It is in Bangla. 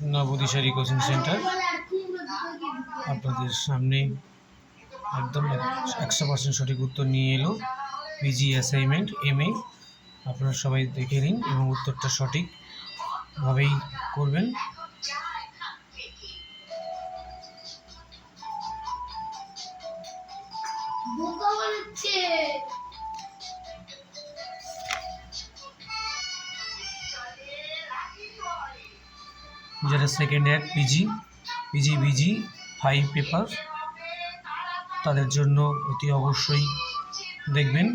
নবদিশারি কোচিং সেন্টার আপনাদের সামনে একদম 100% সঠিক উত্তর নিয়ে এলো। পিজি অ্যাসাইনমেন্ট MA আপনারা সবাই দেখে নিন এবং উত্তরটা সঠিকভাবেই করবেন। যারা সেকেন্ড ইয়ার পিজি 5 পেপার তাদের জন্য অতি অবশ্যই দেখবেন।